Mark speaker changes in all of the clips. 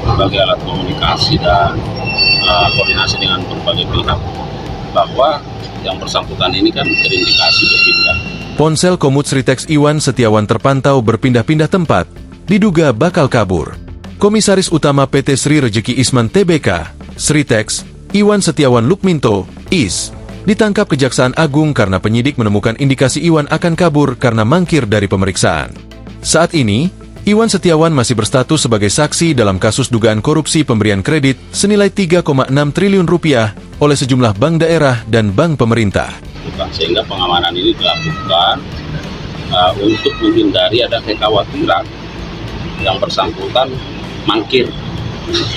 Speaker 1: Sebagai alat komunikasi dan koordinasi dengan berbagai pihak bahwa yang bersangkutan ini kan terindikasi berpindah.
Speaker 2: Ponsel Komut Sritex Iwan Setiawan terpantau berpindah-pindah tempat, diduga bakal kabur. Komisaris Utama PT Sri Rejeki Isman Tbk, Sritex, Iwan Setiawan Lukminto, IS, ditangkap Kejaksaan Agung karena penyidik menemukan indikasi Iwan akan kabur karena mangkir dari pemeriksaan. Saat ini, Iwan Setiawan masih berstatus sebagai saksi dalam kasus dugaan korupsi pemberian kredit senilai 3,6 triliun rupiah oleh sejumlah bank daerah dan bank pemerintah.
Speaker 1: Sehingga pengamanan ini dilakukan untuk menghindari ada kekhawatiran yang bersangkutan mangkir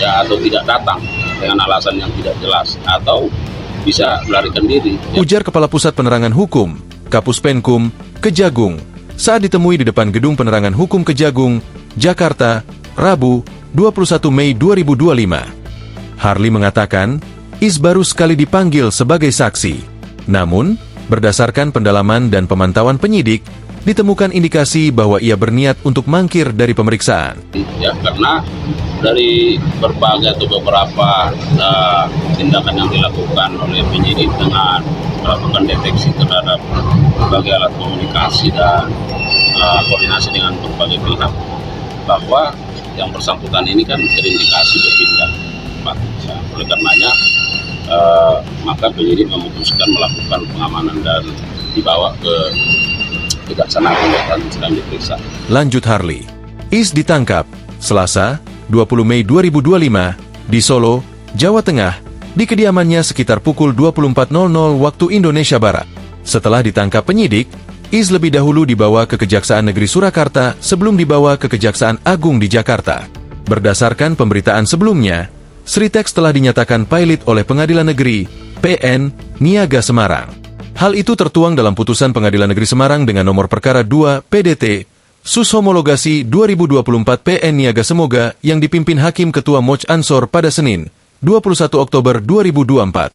Speaker 1: ya, atau tidak datang dengan alasan yang tidak jelas atau bisa melarikan diri.
Speaker 2: Ujar Kepala Pusat Penerangan Hukum, Kapus Penkum, Kejagung, saat ditemui di depan Gedung Penerangan Hukum Kejagung, Jakarta, Rabu, 21 Mei 2025. Harli mengatakan, IS baru sekali dipanggil sebagai saksi. Namun, berdasarkan pendalaman dan pemantauan penyidik, ditemukan indikasi bahwa ia berniat untuk mangkir dari pemeriksaan.
Speaker 1: Ya, karena dari berbagai atau beberapa tindakan yang dilakukan oleh penyidik dengan melakukan deteksi terhadap berbagai alat komunikasi dan koordinasi dengan berbagai pihak bahwa yang bersangkutan ini kan terindikasi berpindah. Oleh karenanya maka penyidik memutuskan melakukan pengamanan dan dibawa ke Kejaksaan Agung dan sedang diperiksa.
Speaker 2: Lanjut Harli, IS ditangkap Selasa 20 Mei 2025 di Solo, Jawa Tengah, di kediamannya sekitar pukul 24.00 waktu Indonesia Barat. Setelah ditangkap penyidik, IS lebih dahulu dibawa ke Kejaksaan Negeri Surakarta sebelum dibawa ke Kejaksaan Agung di Jakarta. Berdasarkan pemberitaan sebelumnya, Sritex telah dinyatakan pilot oleh Pengadilan Negeri PN Niaga Semarang. Hal itu tertuang dalam putusan Pengadilan Negeri Semarang dengan nomor perkara 2 PDT Sus Homologasi 2024 PN Niaga Semoga yang dipimpin Hakim Ketua Moj Ansor pada Senin, 21 Oktober 2024.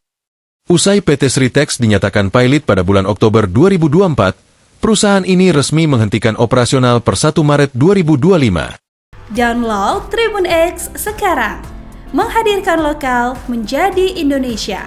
Speaker 2: Usai PT Sritex dinyatakan pilot pada bulan Oktober 2024, perusahaan ini resmi menghentikan operasional per 1 Maret 2025.
Speaker 3: Download Tribun X sekarang, menghadirkan lokal menjadi Indonesia.